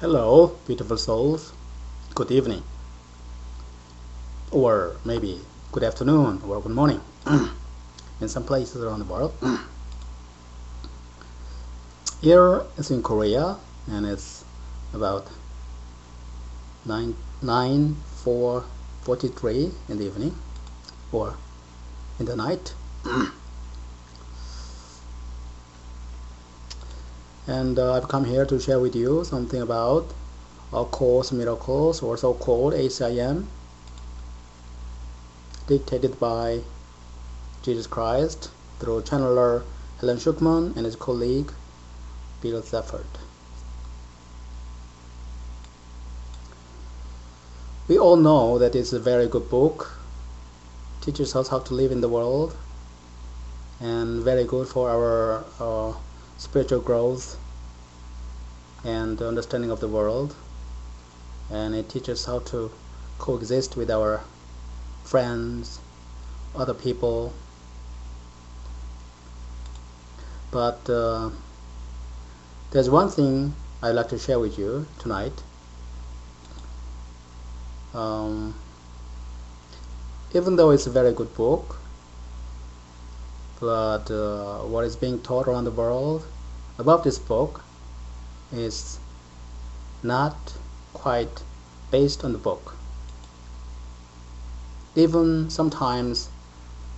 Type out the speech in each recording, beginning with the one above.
Hello, beautiful souls. Good evening, or maybe good afternoon, or good morning, in some places around the world. Here is in Korea, and it's about 4:43 in the evening, or in the night. And I've come here to share with you something about A Course in Miracles, or so-called ACIM, dictated by Jesus Christ through channeler Helen Schuckman and his colleague Bill Zafford. We all know that it's a very good book, teaches us how to live in the world, and very good for our spiritual growth and understanding of the world, and it teaches how to coexist with our friends, other people. But there's one thing I'd like to share with you tonight. Even though it's a very good book, but what is being taught around the world about this book is not quite based on the book. Even sometimes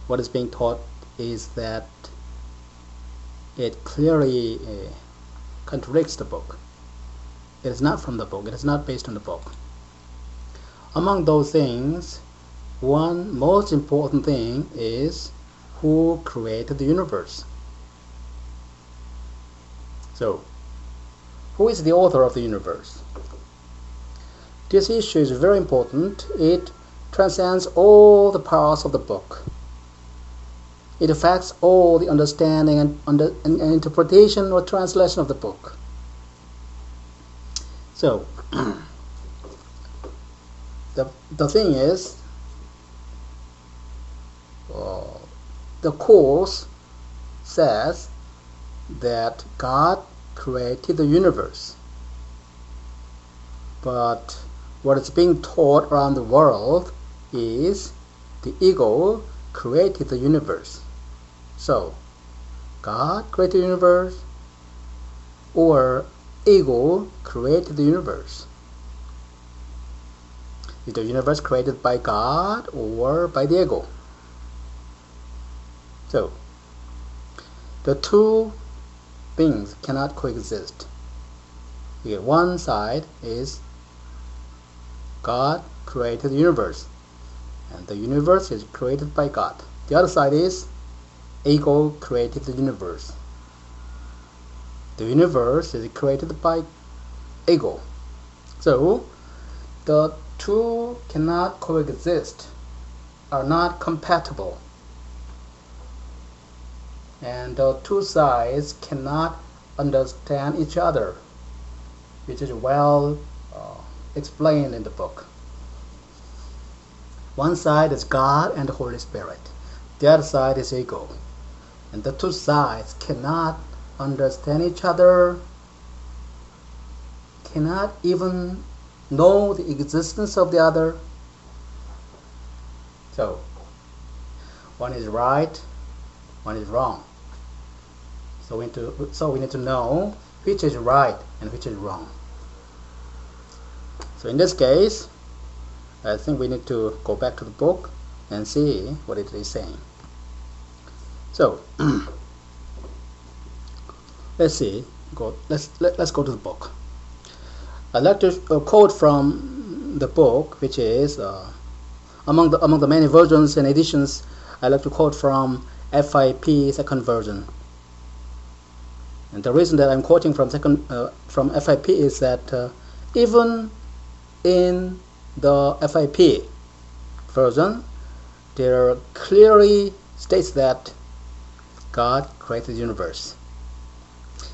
what is being taught is that it clearly contradicts the book. It is not from the book. It is not based on the book. Among those things, one most important thing is who created the universe. So, who is the author of the universe? This issue is very important. It transcends all the parts of the book. It affects all the understanding and interpretation or translation of the book. So, the thing is, the Course says that God created the universe, but what is being taught around the world is the ego created the universe. So, God created the universe, or ego created the universe? Is the universe created by God or by the ego? So, the two things cannot coexist. One side is God created the universe, and the universe is created by God. The other side is ego created the universe. The universe is created by ego. So, the two cannot coexist, are not compatible. And the two sides cannot understand each other, which is well explained in the book. One side is God and the Holy Spirit. The other side is ego. And the two sides cannot understand each other, cannot even know the existence of the other. So, one is right, one is wrong. So we need to know which is right and which is wrong. So in this case, I think we need to go back to the book and see what it is saying. So let's see. Let's go to the book. I'd like to quote from the book, which is among the many versions and editions. I'd like to quote from FIP second version. And the reason that I'm quoting from FIP is that even in the FIP version, there clearly states that God created the universe.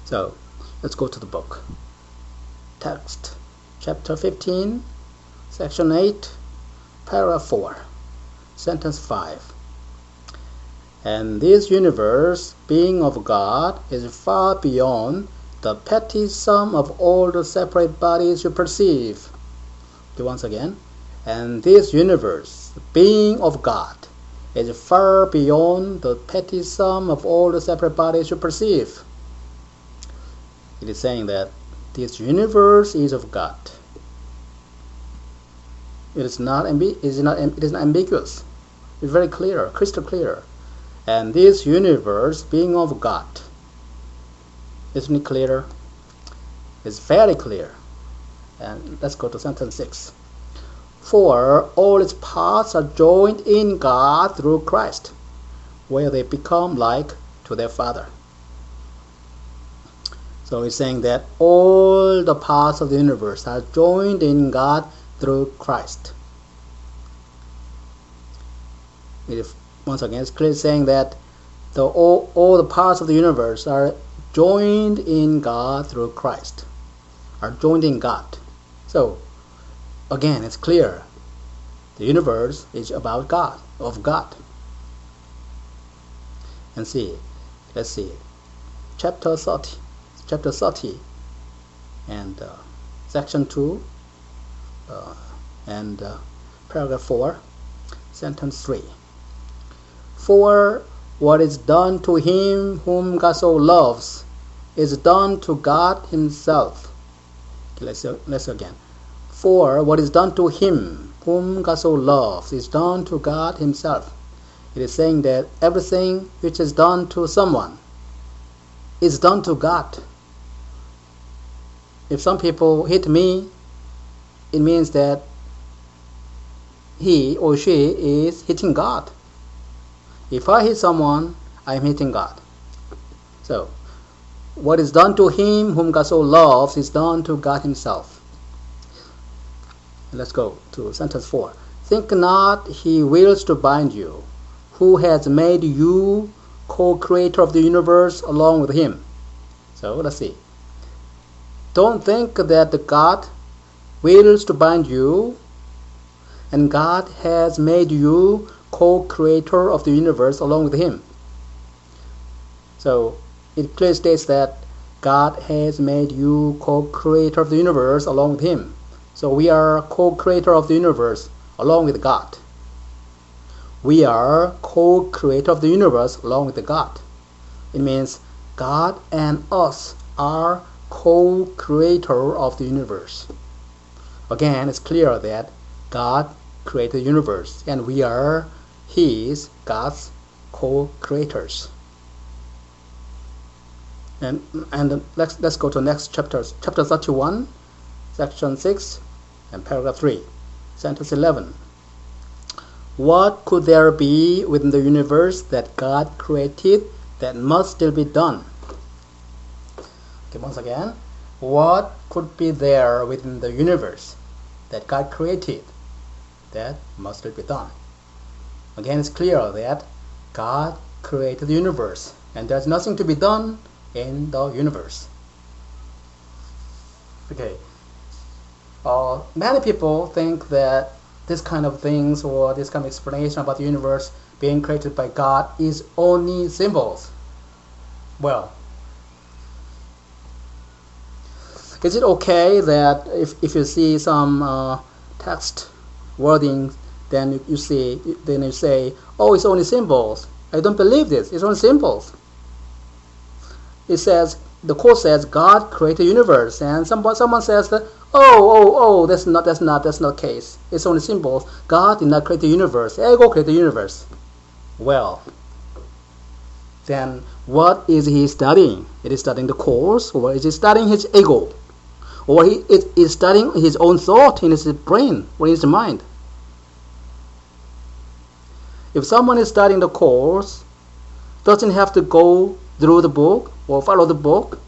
So let's go to the book. Text, chapter 15, section 8, paragraph 4, sentence 5. And this universe, being of God, is far beyond the petty sum of all the separate bodies you perceive. Okay, once again, and this universe, the being of God, is far beyond the petty sum of all the separate bodies you perceive. It is saying that this universe is of God. It is not ambiguous. It's very clear, crystal clear. And this universe being of God, isn't it clear? It's very clear. And let's go to sentence 6. For all its parts are joined in God through Christ, where they become like to their Father. So it's saying that all the parts of the universe are joined in God through Christ. Once again, it's clearly saying that all the parts of the universe are joined in God through Christ, are joined in God. So again, it's clear. The universe is about God, of God. And let's see, chapter 30, and section 2, and paragraph 4, sentence 3. For what is done to him whom God so loves is done to God himself. Okay, let's again. For what is done to him whom God so loves is done to God himself. It is saying that everything which is done to someone is done to God. If some people hit me, it means that he or she is hitting God. If I hit someone, I am hitting God. So, what is done to him whom God so loves is done to God himself. Let's go to sentence 4. Think not he wills to bind you, who has made you co-creator of the universe along with him. So, let's see. Don't think that God wills to bind you, and God has made you co-creator of the universe along with him. So it clearly states that God has made you co-creator of the universe along with him. So we are co-creator of the universe along with God. We are co-creator of the universe along with God. It means God and us are co-creator of the universe. Again, it's clear that God created the universe and we are God's co-creators. And let's go to next chapter 31, section 6, and paragraph 3, sentence 11. What could there be within the universe that God created that must still be done? Okay, once again, what could be there within the universe that God created that must still be done? Again, it's clear that God created the universe and there's nothing to be done in the universe. Okay. Many people think that this kind of things or this kind of explanation about the universe being created by God is only symbols. Well, is it okay that if you see some text wording, then you say, oh, it's only symbols. I don't believe this. It's only symbols. It says, the quote says, God created the universe, and someone says that, that's not the case. It's only symbols. God did not create the universe. Ego created the universe. Well, then what is he studying? It is studying the course, or is he studying his ego? Or he is studying his own thought in his brain or in his mind? If someone is studying the course, doesn't have to go through the book or follow the book.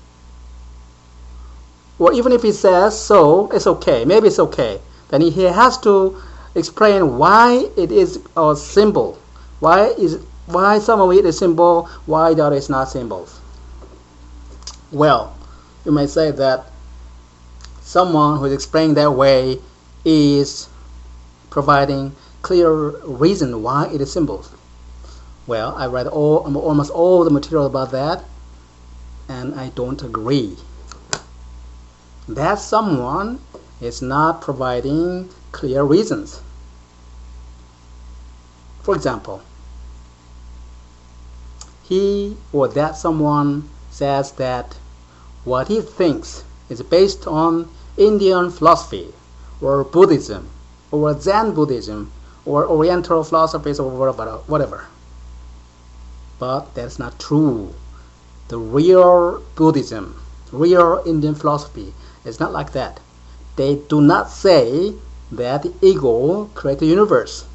Or even if he says so, it's okay. Maybe it's okay. Then he has to explain why it is a symbol. Why some of it is symbol, why the other is not symbols. Well, you may say that someone who is explaining that way is providing clear reason why it is symbols. Well, I read almost all the material about that, and I don't agree. that someone is not providing clear reasons. For example, he or that someone says that what he thinks is based on Indian philosophy or Buddhism or Zen Buddhism or Oriental philosophies or whatever. But that's not true. The real Buddhism, real Indian philosophy is not like that. They do not say that the ego creates the universe.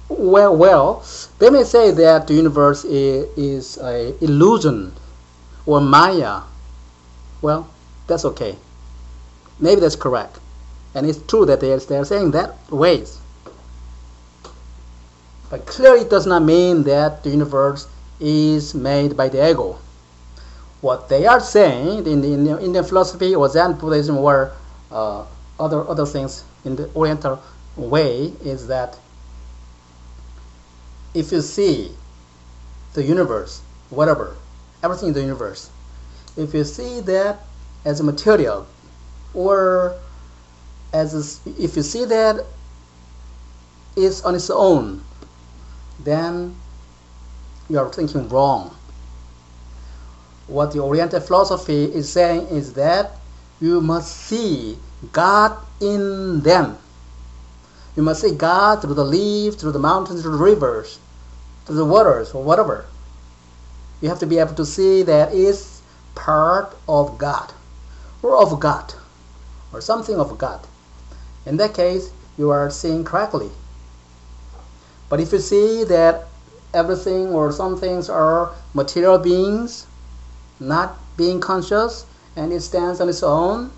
Well, they may say that the universe is an illusion or Maya. Well, that's okay. Maybe that's correct. And it's true that they're saying that ways. But clearly it does not mean that the universe is made by the ego. What they are saying in the Indian philosophy or Zen Buddhism or other things in the Oriental way is that if you see the universe, whatever, everything in the universe, if you see that as a material or if you see that it's on its own, then you are thinking wrong. What the Oriental philosophy is saying is that you must see God in them. You must see God through the leaves, through the mountains, through the rivers, through the waters, or whatever. You have to be able to see that it's part of God, or something of God. In that case, you are seeing correctly. But if you see that everything or some things are material beings, not being conscious, and it stands on its own,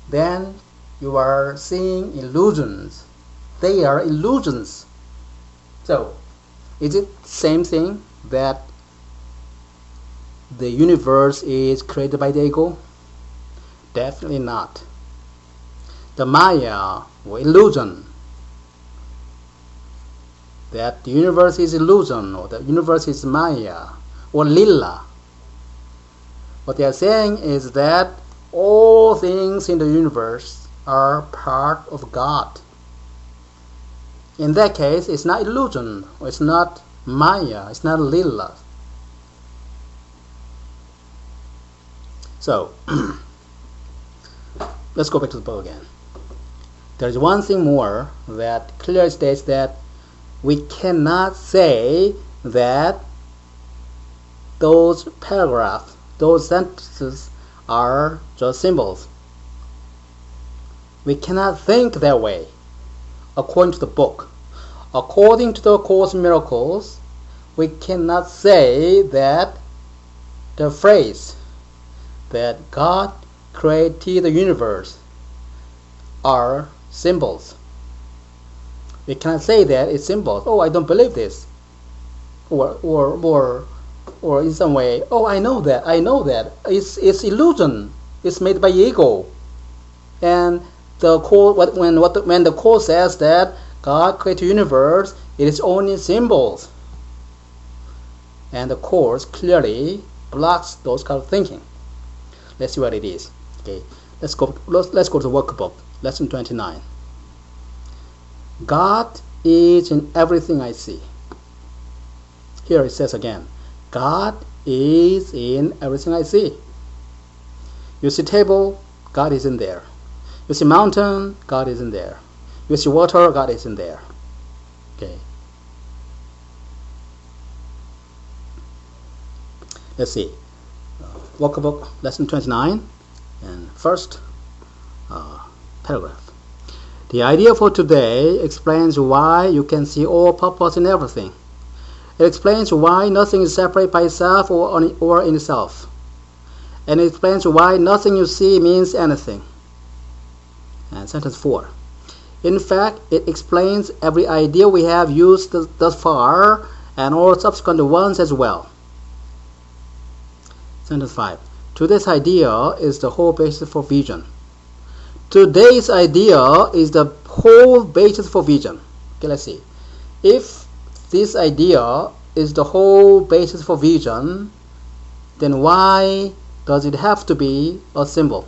then you are seeing illusions. They are illusions. So, is it same thing that the universe is created by the ego? Definitely not. The Maya or illusion, that the universe is illusion or the universe is Maya or Lila. What they are saying is that all things in the universe are part of God. In that case, it's not illusion, or it's not Maya, it's not Lila. So, let's go back to the book again. There is one thing more that clearly states that we cannot say that those paragraphs, those sentences are just symbols. We cannot think that way according to the book. According to the Course in Miracles, we cannot say that the phrase that God created the universe are symbols. We cannot say that it's symbols. Oh, I don't believe this. Or in some way, oh, I know that. It's illusion. It's made by ego. And the Course, when the Course says that God created the universe, it is only symbols. And the Course clearly blocks those kind of thinking. Let's see what it is. Okay, let's go to the workbook, lesson 29. God is in everything I see. Here it says again, God is in everything I see. You see table, God is in there. You see mountain, God is in there. You see water, God is in there. Okay. Let's see. Workbook, lesson 29, and first paragraph. The idea for today explains why you can see all purpose in everything. It explains why nothing is separate by itself or in itself. And it explains why nothing you see means anything. And sentence 4. In fact, it explains every idea we have used thus far and all subsequent ones as well. Sentence 5. Today's idea is the whole basis for vision. Today's idea is the whole basis for vision. Okay, let's see. If this idea is the whole basis for vision, then why Does it have to be a symbol?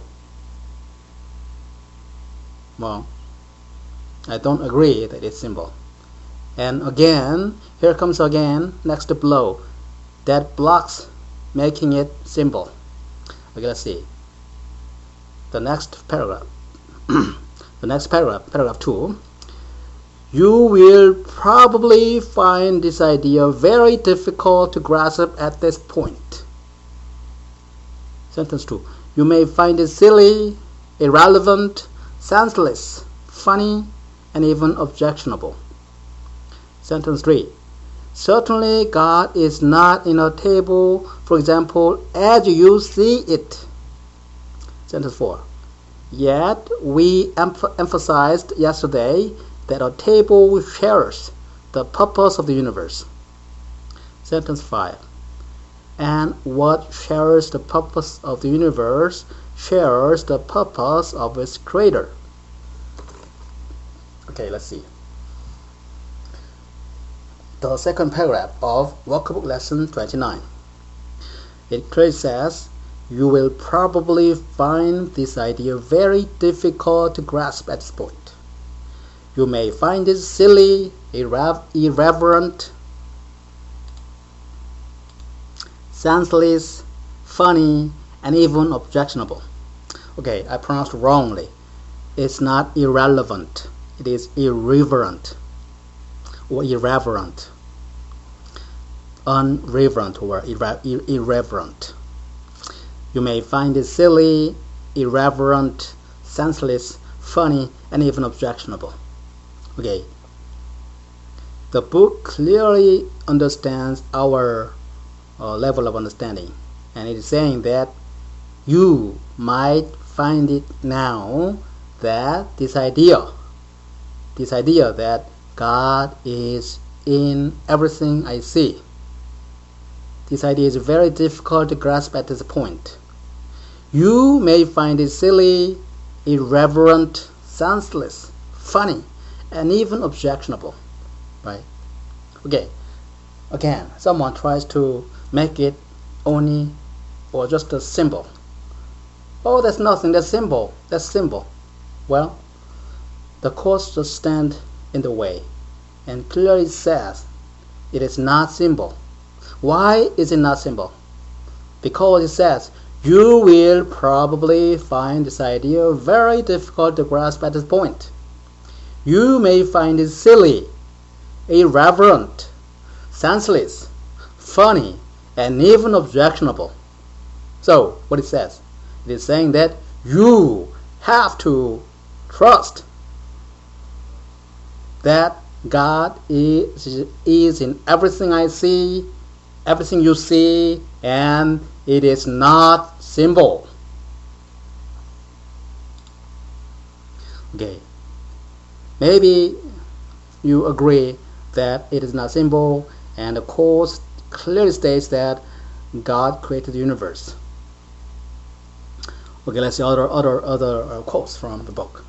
Well, I don't agree that it's symbol. And again, here comes again next blow that blocks making it symbol. Okay, let's see the next paragraph. The next paragraph 2. You will probably find this idea very difficult to grasp at this point. Sentence 2. You may find it silly, irrelevant, senseless, funny, and even objectionable. Sentence 3. Certainly God is not in a table, for example, as you see it. Sentence 4. Yet we emphasized yesterday that a table shares the purpose of the universe. Sentence 5. And what shares the purpose of the universe shares the purpose of its creator. Okay, let's see. The second paragraph of Workbook Lesson 29. It clearly says, you will probably find this idea very difficult to grasp at this point. You may find it silly, irreverent, senseless, funny, and even objectionable. Okay, I pronounced wrongly. It's not irrelevant. It is irreverent or irreverent, unreverent or irreverent. You may find it silly, irreverent, senseless, funny, and even objectionable. Okay, the book clearly understands our level of understanding, and it is saying that you might find it now that this idea that God is in everything I see, this idea is very difficult to grasp at this point. You may find it silly, irreverent, senseless, funny, and even objectionable, right? Okay, again, someone tries to make it only or just a symbol. Oh, that's nothing, that's symbol, that's symbol. Well, the course just stands in the way and clearly says it is not symbol. Why is it not symbol? Because it says you will probably find this idea very difficult to grasp at this point. You may find it silly, irreverent, senseless, funny, and even objectionable. So, what it says? It is saying that you have to trust that God is in everything I see, everything you see, and it is not symbol. Okay. Maybe you agree that it is not symbol, and the course clearly states that God created the universe. Okay, let's see other quotes from the book.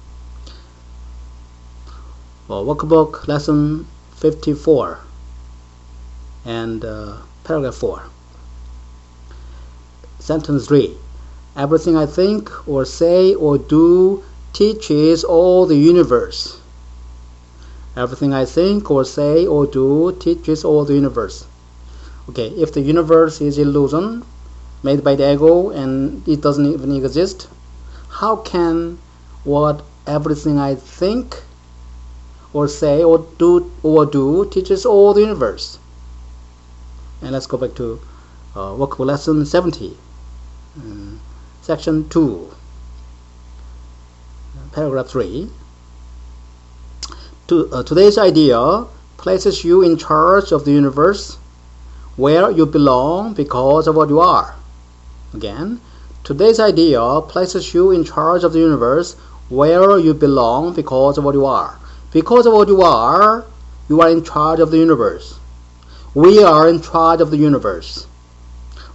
Well, Workbook Lesson 54 and paragraph 4. Sentence 3. Everything I think or say or do teaches all the universe. Everything I think or say or do teaches all the universe. Okay, if the universe is illusion made by the ego and it doesn't even exist, how can what everything I think or say or do teaches all the universe? And let's go back to Workbook Lesson 70, Section 2, Paragraph 3. Today's idea places you in charge of the universe where you belong because of what you are. Again, today's idea places you in charge of the universe where you belong because of what you are. Because of what you are in charge of the universe. We are in charge of the universe.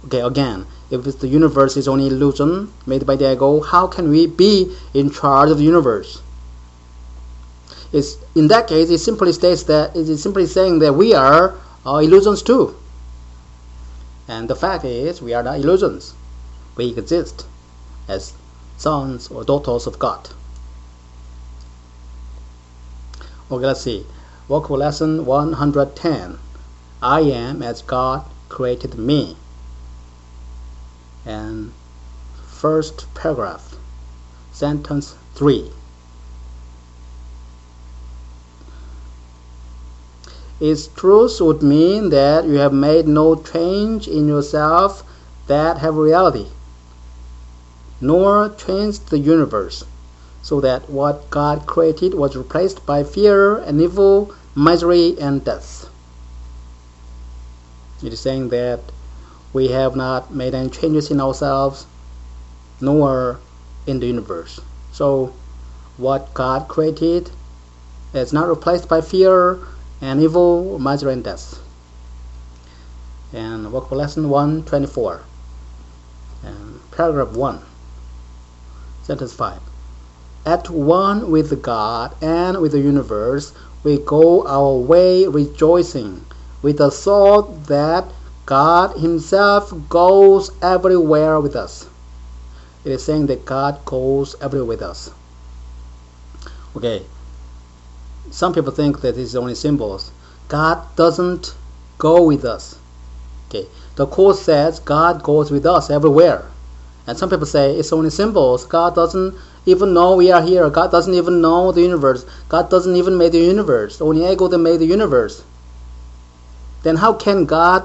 Okay, again, if the universe is only illusion made by the ego, how can we be in charge of the universe? In that case, it simply states that it is simply saying that we are illusions too. And the fact is, we are not illusions. we exist as sons or daughters of God. Okay, let's see. Vocabulary lesson 110. I am as God created me. And first paragraph, sentence 3. Its truth would mean that you have made no change in yourself that have reality, nor changed the universe, so that what God created was replaced by fear and evil, misery and death. It is saying that we have not made any changes in ourselves, nor in the universe. So what God created is not replaced by fear and evil, misery and death. And vocabulary lesson 124. And paragraph 1, sentence 5. At one with God and with the universe, we go our way rejoicing, with the thought that God Himself goes everywhere with us. It is saying that God goes everywhere with us. Okay, some people think that this is only symbols. God doesn't go with us. Okay, the Course says God goes with us everywhere. And some people say it's only symbols. God doesn't even know we are here. God doesn't even know the universe. God doesn't even make the universe. Only ego that made the universe. Then how can God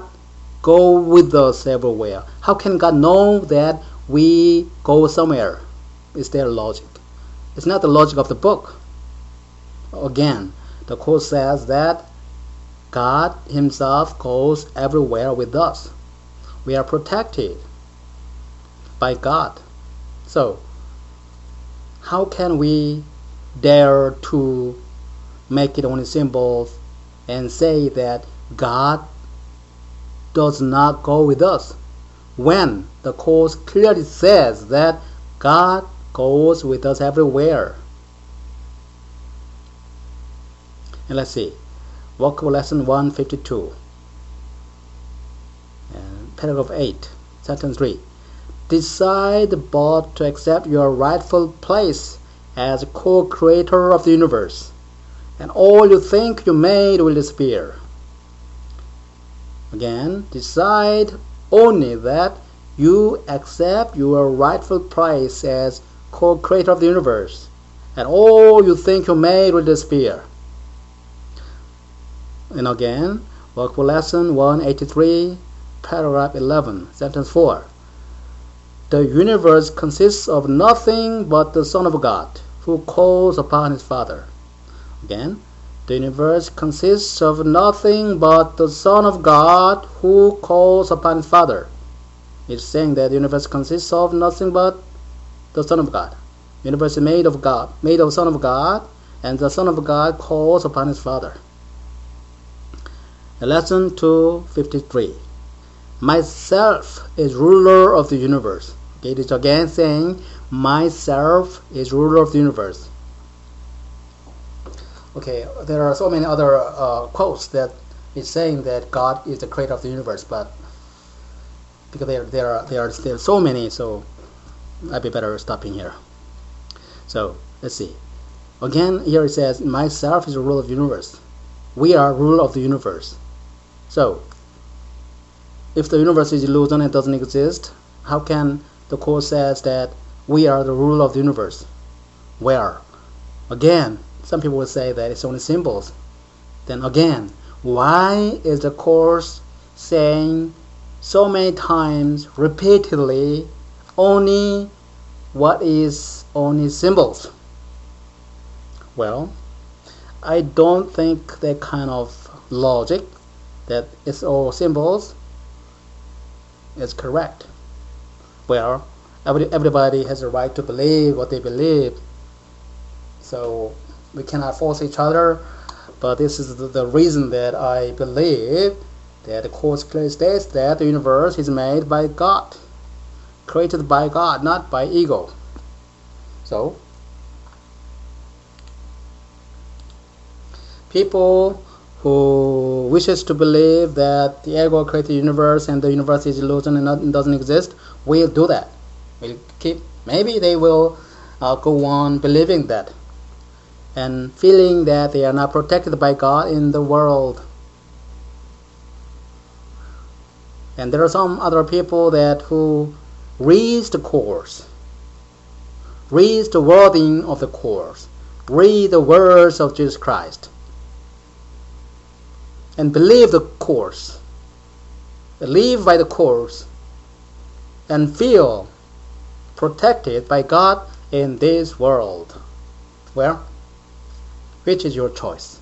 go with us everywhere? How can God know that we go somewhere? Is there logic? It's not the logic of the book. Again, the Course says that God Himself goes everywhere with us. We are protected by God. So, how can we dare to make it only symbols and say that God does not go with us, when the Course clearly says that God goes with us everywhere? And let's see, vocabulary lesson 152, and paragraph 8, sentence 3. Decide but to accept your rightful place as co-creator of the universe, and all you think you made will disappear. Again, decide only that you accept your rightful place as co-creator of the universe, and all you think you made will disappear. And again, vocabulary lesson 183, paragraph 11, sentence 4. The universe consists of nothing but the Son of God, who calls upon His Father. Again, the universe consists of nothing but the Son of God, who calls upon His Father. It's saying that the universe consists of nothing but the Son of God. The universe is made of God, made of the Son of God, and the Son of God calls upon His Father. Lesson 253. Myself is ruler of the universe. Okay, it is again saying myself is ruler of the universe. Okay, there are so many other quotes that is saying that God is the creator of the universe, but because there are so many, so I'd be better stopping here. So let's see. Again, here it says myself is the ruler of the universe. We are ruler of the universe. So if the universe is illusion and doesn't exist, how can the Course says that we are the ruler of the universe? Where? Again, some people will say that it's only symbols. Then again, why is the Course saying so many times, repeatedly, only what is only symbols? Well, I don't think that kind of logic, that it's all symbols, is correct. Well, everybody has a right to believe what they believe, so we cannot force each other, but this is the reason that I believe that the Course clearly states that the universe is made by God, created by God, not by ego. So people who wishes to believe that the ego created the universe and the universe is illusion and doesn't exist will do that. will keep. Maybe they will go on believing that and feeling that they are not protected by God in the world. And there are some other people that who reads the course, reads the wording of the course, read the words of Jesus Christ, and believe the course, live by the course, and feel protected by God in this world. Well, which is your choice?